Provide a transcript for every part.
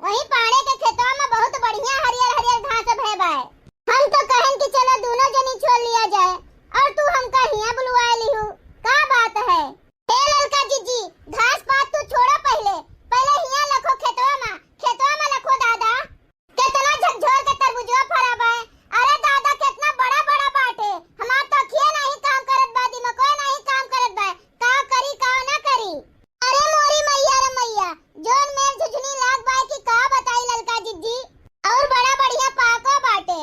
वही पाड़े के खेतवा में बहुत बढ़िया हरियर हरियर घास भे बाए। हम तो कहन कि चलो दोनों जनी छोड़ लिया जाए और तू हमका हिया बुलवा लिहू। का बात है? ए ललका जीजी, घास पात तू छोड़ो पहले हिया लखो खेतवा में लखो दादा। कितना झकझोर के तरबूजवा फरा बाए। अरे दादा कितना बड़ा बड़ा बाटे। हमार तो अखिया नहीं काम करत बा, दिमागो नहीं काम करत बा। का करी का ना करी। अरे मोरी मैया रे मैया, जोन मेर झुझुनी लाग बाए कि का बताई ललका जीजी। और बड़ा बढ़िया पाको बाटे।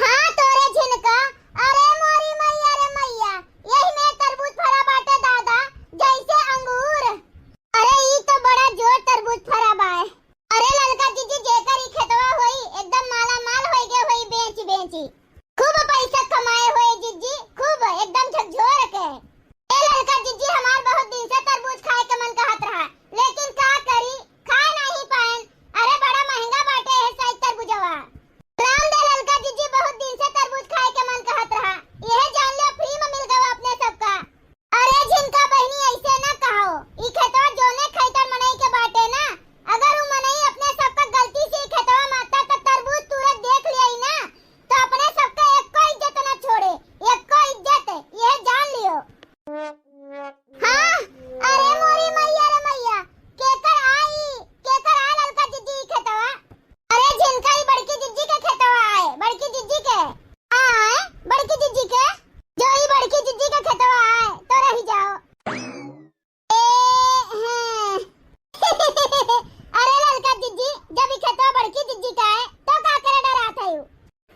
हाँ तोरे झिनका। अरे मोरी मैया रे मैया, यही में तरबूज फरा बाटे दादा, जैसे अंगूर। अरे ई तो बड़ा जोर तरबूज फरा बाए। अरे ललका जीजी, जेकर ई खेतवा होई एकदम माला माल होई गे होई बेची खूब पैसा कमाए होए जीजी, खूब एकदम झकझोर के। ए ललका जीजी, हमार बहुत दिन से तरबूज खाए के मन कहत रहा, लेकिन का करी, खाए नहीं पाएन। अरे बड़ा महंगा बाटे है साइज तरबूजवा। राम दे ललका जीजी, बहुत दिन से तरबूज खाए के मन कहत रहा, यह जान लो फ्री में मिल गवा अपने सबका। अरे झिनका बहनी, ऐसे ना कहो। ई खेतवा जोने खैतर मनई के बाटे ना, अगर उ मनई अपने सबका गलती से ई खेतवा माता त तरबूज तुरंत देख लियाई ना, तो अपने सबका एको इज्जत ना छोड़े, एको इज्जत, यह जान लियो। हाँ, अरे मोरी मैया रे मैया, केकर आ ललका जीजी खेतवा। अरे झिनका, ई बड़की जीजी के खेतवा आए, बड़की जीजी के आए, बड़की जीजी के जो ई बड़की जीजी के खेतवा आए तो रही जाओ। अरे ललका जीजी, जब ई खेतवा बड़की जीजी का है तो का करे डरात है।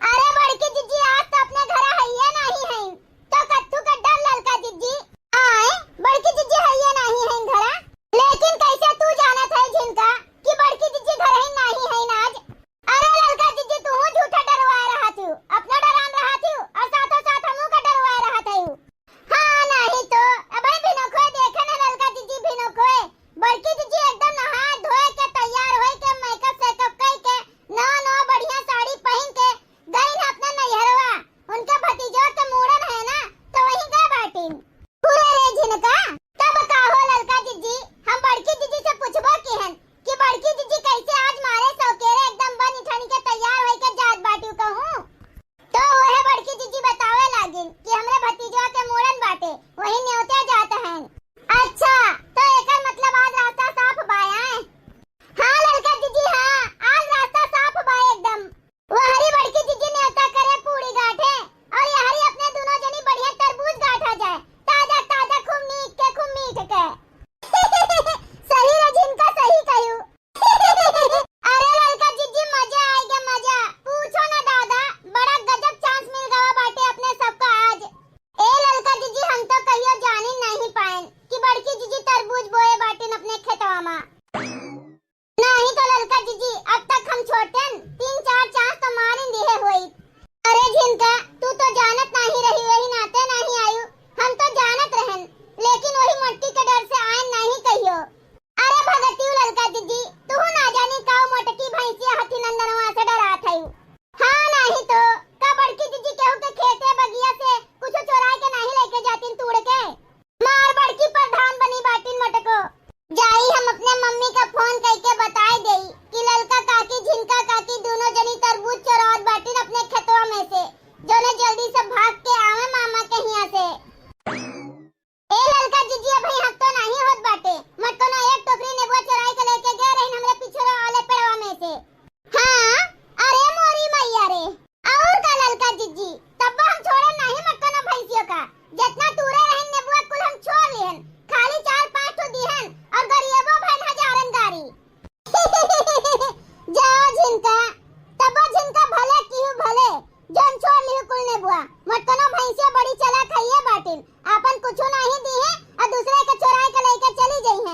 अरे बड़की जीजी, आज तो अपने घर हैया नहीं है, तो कत्तू का डर ललका जीजी। आए, बड़की जीजी हैया नहीं है घरा, लेकिन कैसे तू जानत है झिनका कि बड़की जीजी घर ही नहीं है आज। अरे ललका जीजी, तू झूठा डरवा रहा थी, अपना डरान रहा थी और साथों साथ हमू का डरवा रहा था। हाँ नहीं तो अबे भिनोखोए देखे ना ललका जीजी, भिनोखोए बड़की जीजी एकदम नहा धोए के तैयार होए के मेकअप सेकअप कई के नौ बढ़िया साड़ी पहन के गई ना अपना नैहरवा। उनका भतीजो के मूड़न है ना, तो वहीं गए बाटिन। पूरे रे झिनका, तब कहो ललका जीजी, हम बड़की जीजी से पूछबो केहन कि बड़की जीजी कैसे आज मारे सौकेरे एकदम बन ठन के तैयार होए के जात बाटू कहूं। तो वह बड़की जीजी बतावे लागिन कि हमरे भतीजवा के मूड़न बाटे, वही न्योते जात हैं। अच्छा, तो एकर मतलब आज रास्ता साफ बाया है। हाँ ललका जीजी, हाँ आज रास्ता साफ बाए एकदम। वहरी बड़की जीजी न्योता करे पूरी गाठे और यहरी अपने दोनों जनी बढ़िया तरबूज गाठा जाए, ताजा ताजा खूब मीठ के। सही रे झिनका, सही कहू। अरे ललका जीजी, मजा आएगा मजा, पूछो ना दादा, बड़ा गजब चांस मिल गवा बाटे अपने सबका आज। ए ललका जीजी, हम तो कहियो जानी नहीं पाएन कि बड़की जीजी तरबूज बोए बाटिन अपने खेतवा में। नहीं तो ललका जीजी, अब तक हम छोटन 3-4 चांस तो मारिन दिए होई। अरे झिनका, तू तो जानत नहीं रही, वही नाते नहीं आयु, हम तो जानत रहन, लेकिन वही मट्टी के डर से आयन नहीं कहियो। अरे भगती ललका जीजी, तू ना जानी काऊ मोटकी भैंसिया हाथी नंदनवा से डरात है। हाँ नहीं तो का बड़की जीजी केहू के खेते बगिया से कुछ चोराए के नहीं लेके जातिन तोड़ के। मार बड़की प्रधान बनी बाटिन मोटको। जाई हम अपने मम्मी का फोन करके बताए देई कि ललका काकी झिनका काकी दोनों जनी तरबूज चोरात बाटिन अपने खेतवा में से, जोने जल्दी से भाग के आवे मामा के हिया से। ए ललका जीजी, अभी हम तो नहीं होत बाटे, मटको ना एक टोकरी नेबुआ चुराई के लेके गए रहिन हमरे पिछड़ा वाले पेड़वा में से। हाँ, अरे मोरी मैया रे, और का ललका जीजी, तब हम छोड़े नहीं मटको ना भैंसियों का, जितना तूरे रहिन नेबुआ कुल हम छोड़ लिहन, खाली 4-5 तो दिहन और गरीबो भैन हजारन गारी। जाओ झिनका, तब झिनका भले किहु भले, जोन छोड़ लिहु कुल नेबुआ, मटको ना भैंसिया बड़ी चला खाइए बाटिन, आपन कुछ नहीं दिए और दूसरे के चुराई के लेके चली गई है।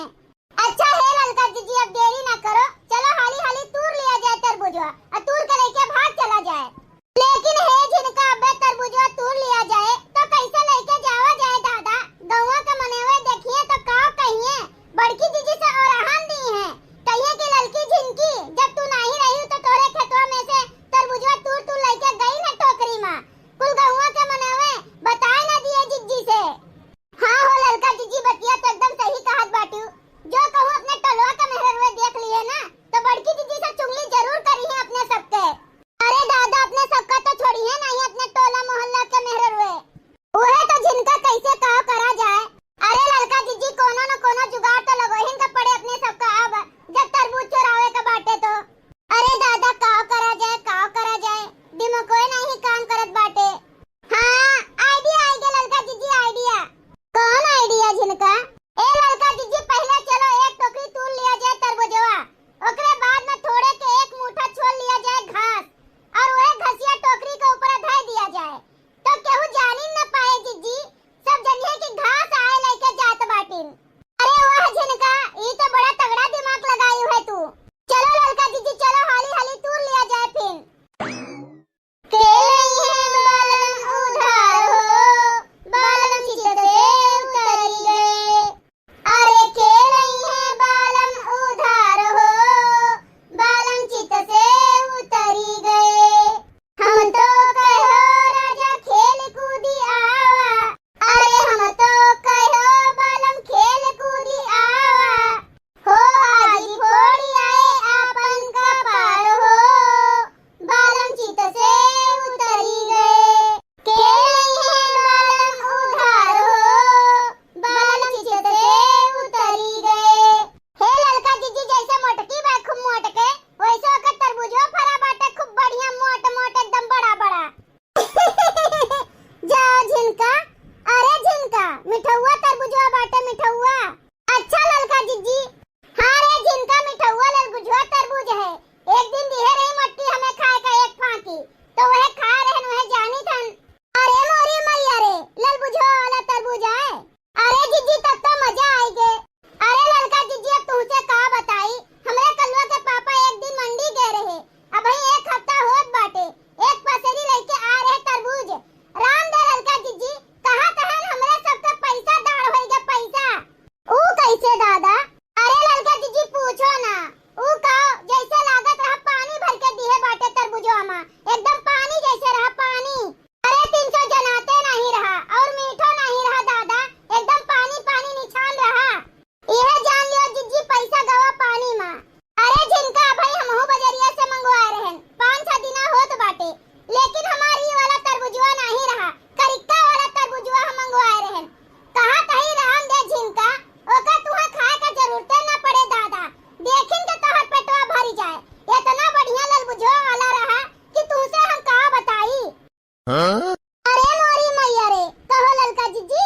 अरे मोरी मैया रे, कहो ललका जीजी।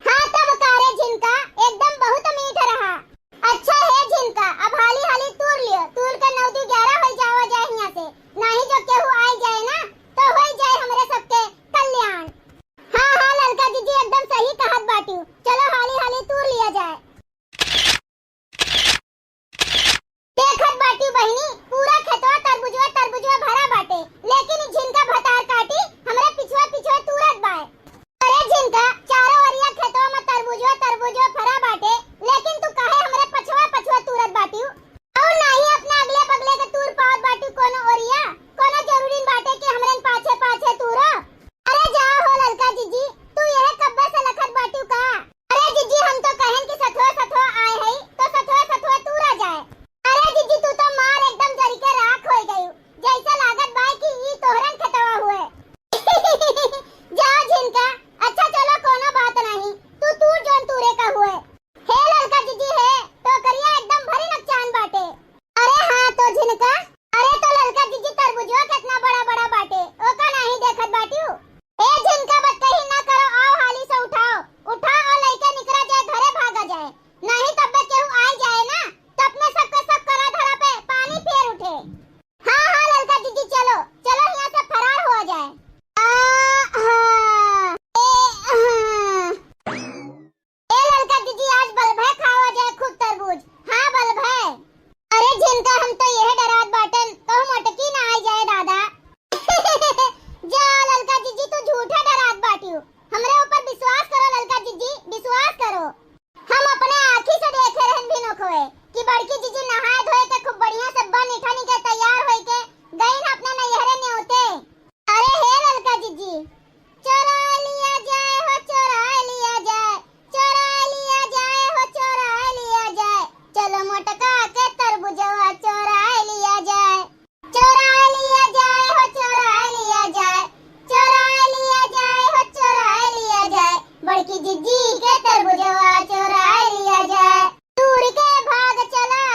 हाँ तब कारे झिनका एकदम बहुत मीठ रहा। अच्छा है झिनका, अब हाली हाली तूर लियो, तूर के 9-11 हो जावा जाए यहाँ से, नहीं जो केहू आ जाए ना तो हो जाए हमरे सबके कल्याण। हाँ हाँ ललका जीजी एकदम सही कहत बाटी, चलो हाली हाली तूर लिया जाए। देखत बाटी बहिनी, पूरा खेतवा तरबुजवा भरा बाटे, लेकिन झिनका भतार काटी हमरे पिछवा पिछवा तूरत बाए। अरे झिनका चारों ओरिया खेतवा में तरबुजवा भरा बाटे, लेकिन तू काहे हमरे पछवा तूरत बाटी? और नहीं अपना अगले बगले के तूर पावत बाटी कोनो ओरिया, कोनो जरूरी बाटे कि हमरे पाछे तूरा। अरे जाओ हो ललका जीजी, तू यह कब्बे से लखत बाटी का? अरे जीजी हम तो कहन कि सथवा आए है तो सथवा तूरा जाए। अरे जीजी तू तो मार एकदम जरी के राख हो गई, जैसा लागत बाई कि ई तोहरन खतवा हुए। जाओ झिनका, अच्छा चलो कोनो बात नहीं, तू तूर जोन तूरे का हुए। हे ललका जीजी है, तो करिया एकदम भरी नुकसान बाटे। अरे हाँ तो झिनका, अरे तो ललका जीजी तरबुजवा कितना बड़ा बाटे, ओका नहीं देखत बाटियो। ए झिनका बत्तही ना करो, आओ हाली से उठाओ और लइके निकरा जाए, घरे भागा जाए, नहीं तब केहू आ जाए ना तो अपने सबके सब करा धरा पे पानी फेर उठे। हाँ हाँ ललका जीजी चलो यहाँ से फरार हो जाए। ए ललका जीजी आज बल्ब है, खावा जाए खूब तरबूज। हाँ बल्ब है। अरे झिनका हम तो यह डरात बाटन कहूं मटकी ना आ जाए दादा। जा ललका जीजी तू झूठा डरात बाटियो, हमरे ऊपर विश्वास करो ललका जीजी, विश्वास करो। हम अपने आँखी से देखे रहन भी नखोए कि बड़की जीजी नहाए धोए के खूब बढ़िया से बन इठानी के तैयार होई के गई ना अपने नैहरे न्योते। अरे हे ललका जीजी, चोरा लिया जाए हो, चोरा लिया जाए, चोरा लिया जाए हो, चोरा लिया जाए, चलो मोटका के तरबुजवा चोरा लिया जाए, चोरा लिया जाए हो, चोरा लिया जाए, चोरा लिया जाए हो, चोरा लिया जाए, बड़की जीजी के तरबुजवा चोरा लिया जाए। तूर के भाग चला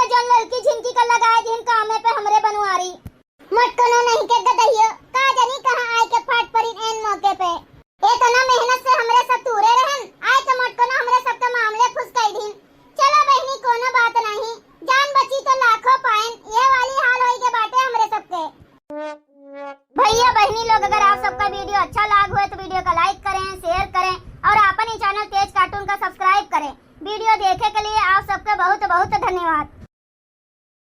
है जोन लड़की झिनकी का लगाए जिन कामे पे हमरे बनवारी। मटकनो नहीं के गदहियो का जानी कहां आए के फाट परी एन